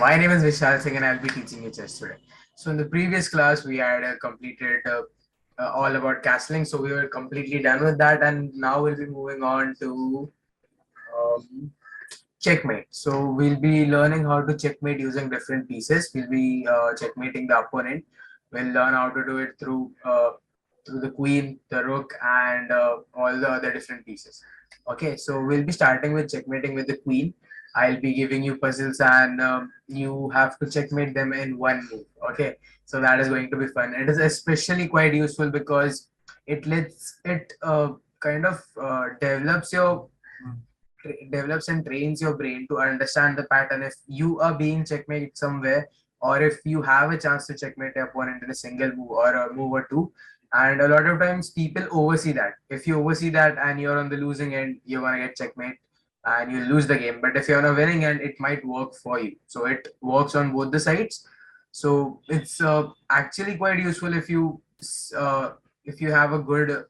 My name is Vishal Singh and I'll be teaching you chess today. So in the previous class, we had completed all about castling. So we were completely done with that, and now we'll be moving on to um, checkmate. So we'll be learning how to checkmate using different pieces. We'll be checkmating the opponent. We'll learn how to do it through the queen, the rook, and all the other different pieces. Okay, so we'll be starting with checkmating with the queen. I'll be giving you puzzles, and you have to checkmate them in one move. Okay, so that is going to be fun. It is especially quite useful because it kind of develops and trains your brain to understand the pattern. If you are being checkmate somewhere, or if you have a chance to checkmate your opponent in a single move or a move or two, and a lot of times people oversee that. If you oversee that and you're on the losing end, you're gonna get checkmate and you lose the game. But if you're on a winning end, it might work for you. So it works on both the sides. So it's actually quite useful if you have a good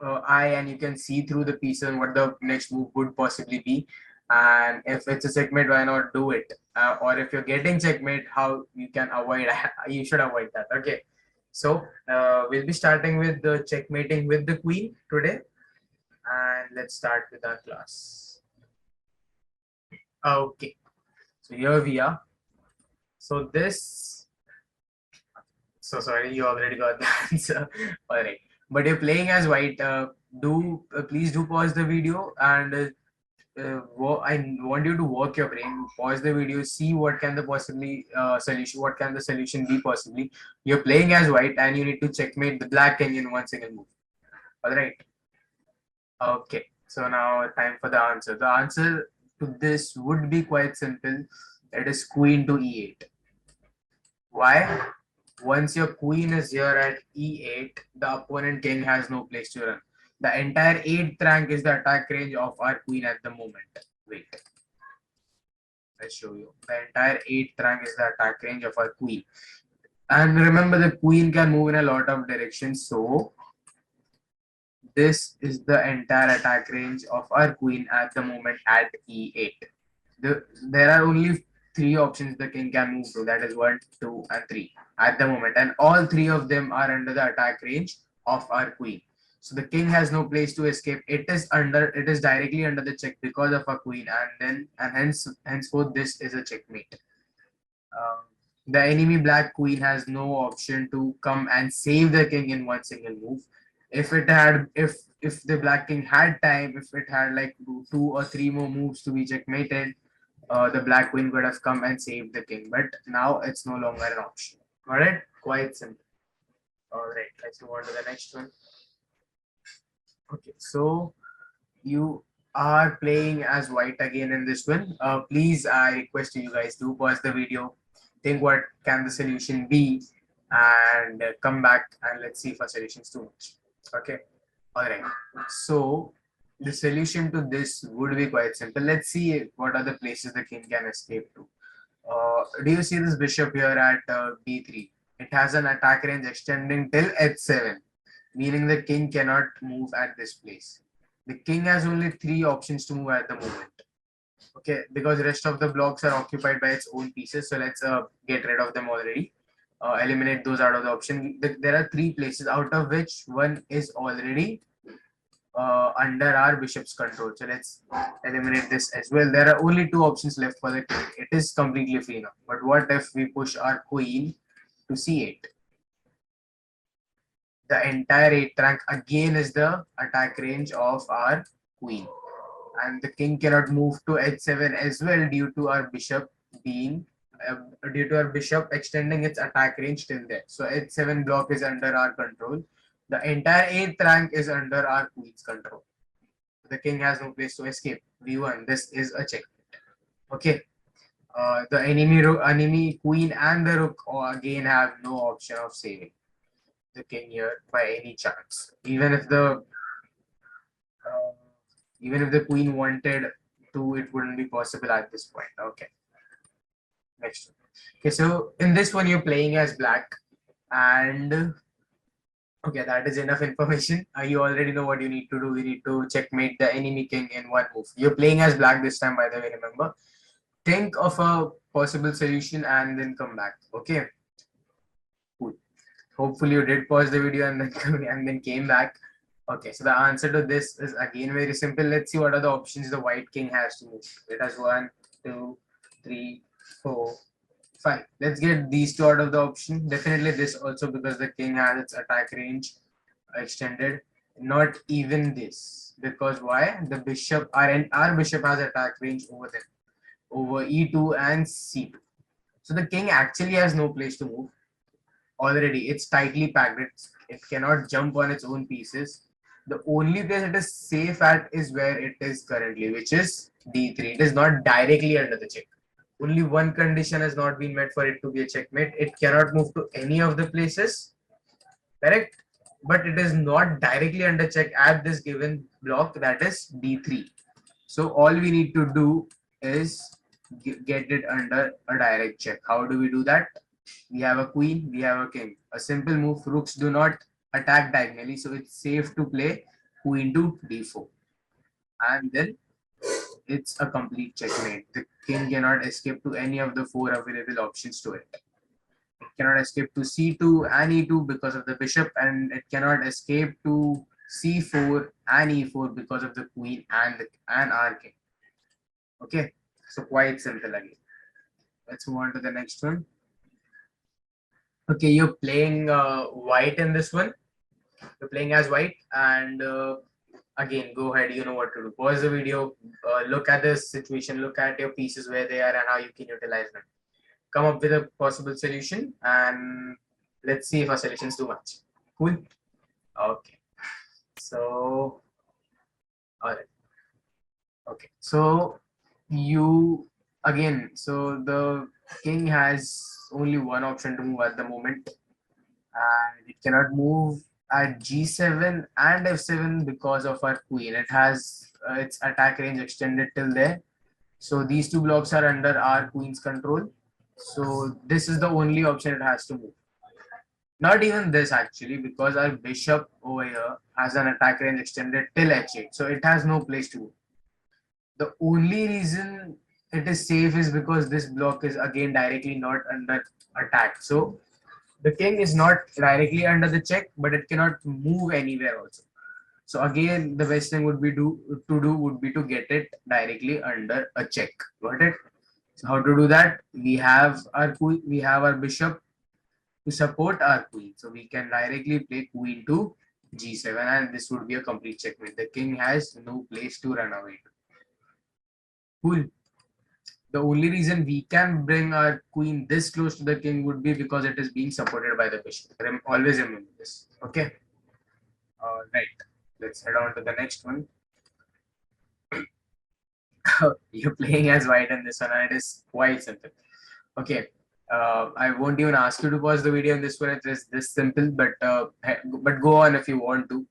eye and you can see through the piece and what the next move would possibly be. And if it's a checkmate, why not do it? Or if you're getting checkmate, how you can avoid you should avoid that. Okay, so we'll be starting with the checkmating with the queen today, and let's start with our class. Okay, so here we are. So this, so sorry, you already got the answer. All right, but you're playing as white. Please do pause the video and I want you to work your brain. Pause the video, see what can the possibly solution. What can the solution be possibly? You're playing as white, and you need to checkmate the black king in one single move. All right. Okay. So now time for the answer. The answer to this would be quite simple. It is queen to e8. Why? Once your queen is here at e8, the opponent king has no place to run. The entire 8th rank is the attack range of our queen at the moment. Wait, let's show you. The entire 8th rank is the attack range of our queen. And remember, the queen can move in a lot of directions. So this is the entire attack range of our queen at the moment at e8. There are only three options the king can move to. That is 1, 2, and 3 at the moment. And all three of them are under the attack range of our queen. So the king has no place to escape. It is directly under the check because of our queen, and henceforth this is a checkmate. Um, the enemy black queen has no option to come and save the king in one single move. If the black king had time, if it had like two or three more moves to be checkmated, the black queen could have come and saved the king. But now it's no longer an option. All right, quite simple. All right, let's move on to the next one. Okay, so you are playing as white again in this one. Please, I request you guys to pause the video, think what can the solution be, and come back and let's see if our solution is too much. Okay, all right. So the solution to this would be quite simple. Let's see what are the places the king can escape to. Do you see this bishop here at b3? It has an attack range extending till h7, meaning the king cannot move at this place. The king has only three options to move at the moment. Okay, because the rest of the blocks are occupied by its own pieces. So let's get rid of them already. Eliminate those out of the option. There are three places, out of which one is already under our bishop's control. So let's eliminate this as well. There are only two options left for the king. It is completely free now. But what if we push our queen to c8? The entire 8th rank again is the attack range of our queen. And the king cannot move to h7 as well due to our bishop being due to our bishop extending its attack range till there. So h7 block is under our control. The entire 8th rank is under our queen's control. The king has no place to escape. We won. This is a check. Okay. The enemy queen and the rook again have no option of saving the king here by any chance. Uh, even if the queen wanted to, it wouldn't be possible at this point. Okay. Next one. Okay, so in this one you're playing as black, and okay, that is enough information. You already know what you need to do. You need to checkmate the enemy king in one move. You're playing as black this time, by the way, remember. Think of a possible solution and then come back. Okay, cool. Hopefully you did pause the video and then and then came back. Okay, so the answer to this is again very simple. Let's see what are the options the white king has to move. It has 1, 2, 3, 4, 5. Let's get these two out of the option. Definitely this also, because the king has its attack range extended. Not even this, because why? The bishop, our bishop has attack range over them, over e2 and c2. So the king actually has no place to move. Already it's tightly packed. It cannot jump on its own pieces. The only place it is safe at is where it is currently, which is d3. It is not directly under the check. Only one condition has not been met for it to be a checkmate. It cannot move to any of the places, correct? But it is not directly under check at this given block, that is d3. So all we need to do is get it under a direct check. How do we do that? We have a queen, we have a king. A simple move, rooks do not attack diagonally, so it's safe to play queen to d4. And then it's a complete checkmate. The king cannot escape to any of the 4 available options to it. It cannot escape to c2 and e2 because of the bishop, and it cannot escape to c4 and e4 because of the queen and our king. Okay, so quite simple again. Let's move on to the next one. Okay, you're playing white in this one. You're playing as white, and again, go ahead. You know what to do. Pause the video. Look at this situation. Look at your pieces, where they are and how you can utilize them. Come up with a possible solution, and let's see if our solutions do much. Cool. Okay. So, all right. Okay. So you again. So the king has only one option to move at the moment, and it cannot move at g7 and f7 because of our queen. It has its attack range extended till there. So these two blocks are under our queen's control. So this is the only option it has to move. Not even this actually, because our bishop over here has an attack range extended till h8. So it has no place to move. The only reason it is safe is because this block is again directly not under attack. So the king is not directly under the check, but it cannot move anywhere also. So again, the best thing would be to get it directly under a check. Got it? So how to do that? We have our queen, we have our bishop to support our queen. So we can directly play queen to g7, and this would be a complete checkmate. The king has no place to run away to. Cool. The only reason we can bring our queen this close to the king would be because it is being supported by the bishop. Always remember this. Okay. All right. Let's head on to the next one. You're playing as white in this one, and it is quite simple. Okay. I won't even ask you to pause the video in this one. It is this simple, but go on if you want to.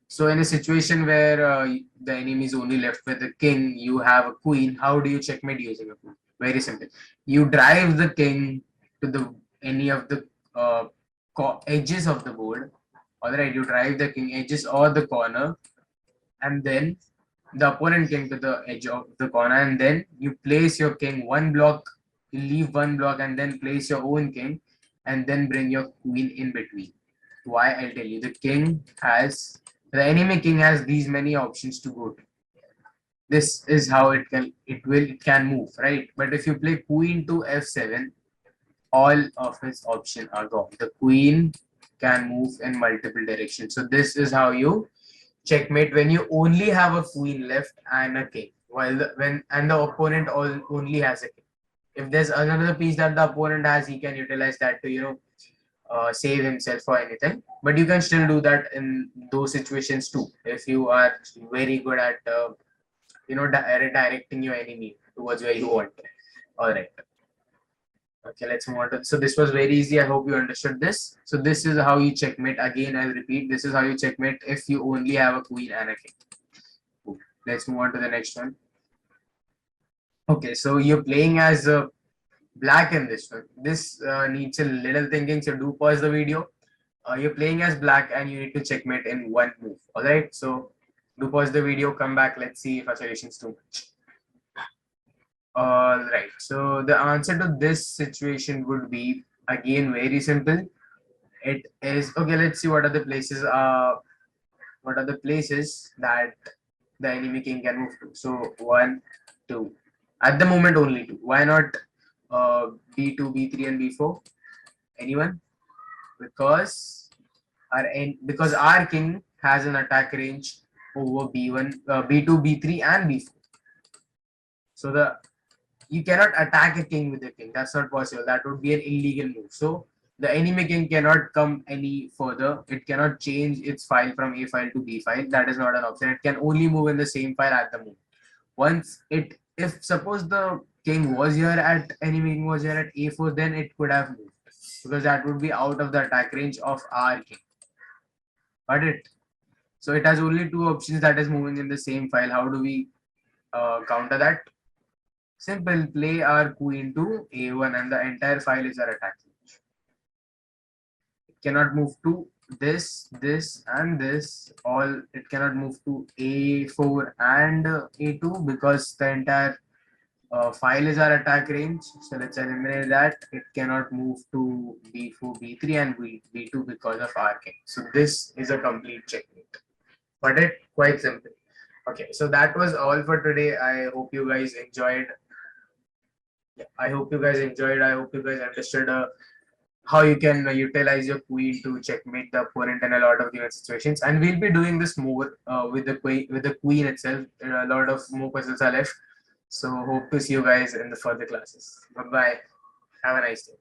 So in a situation where the enemy is only left with a king, you have a queen. How do you checkmate using a queen? Very simple. You drive the king to the any of the edges of the board. All right, you drive the king edges or the corner, and then the opponent king to the edge of the corner, and then you place your king one block. You leave one block and then place your own king, and then bring your queen in between. Why? I'll tell you. The enemy king has these many options to go to. This is how it can move, right? But if you play queen to f7, all of its options are gone. The queen can move in multiple directions. So this is how you checkmate when you only have a queen left and a king, while the opponent only has a king. If there's another piece that the opponent has, he can utilize that to save himself or anything. But you can still do that in those situations too, if you are very good at redirecting your enemy towards where you want. All right. Okay, let's move on to. So this was very easy. I hope you understood this. So this is how you checkmate. Again, I'll repeat. This is how you checkmate if you only have a queen and a king. Cool. Let's move on to the next one. Okay, so you're playing as black in this one. This needs a little thinking, so do pause the video. You're playing as black and you need to checkmate in one move. All right, so do pause the video, come back. Let's see if our solution is too much. All right. So the answer to this situation would be again very simple. It is okay. Let's see what are the places. What are the places that the enemy king can move to? So one, two. At the moment, only two. Why not B2, B3, and B4? Anyone? Because because our king has an attack range over B1, B2, B3, and B4. So you cannot attack a king with a king. That's not possible. That would be an illegal move. So the enemy king cannot come any further. It cannot change its file from A file to B file. That is not an option. It can only move in the same file at the moment. If suppose the king was here at enemy king was here at A4, then it could have moved because that would be out of the attack range of our king. But it has only two options that is moving in the same file. How do we counter that? Simple, play our queen to A1 and the entire file is our attack range. It cannot move to this, and this. All it cannot move to A4 and A2 because the entire file is our attack range. So let's eliminate that. It cannot move to B4, B3, and B2 because of our king. So this is a complete checkmate. But it quite simple. Okay, so that was all for today. I hope you guys enjoyed. Yeah, I hope you guys enjoyed. I hope you guys understood how you can utilize your queen to checkmate the opponent in a lot of given situations. And we'll be doing this more with the queen itself. A lot of more puzzles are left. So hope to see you guys in the further classes. Bye bye. Have a nice day.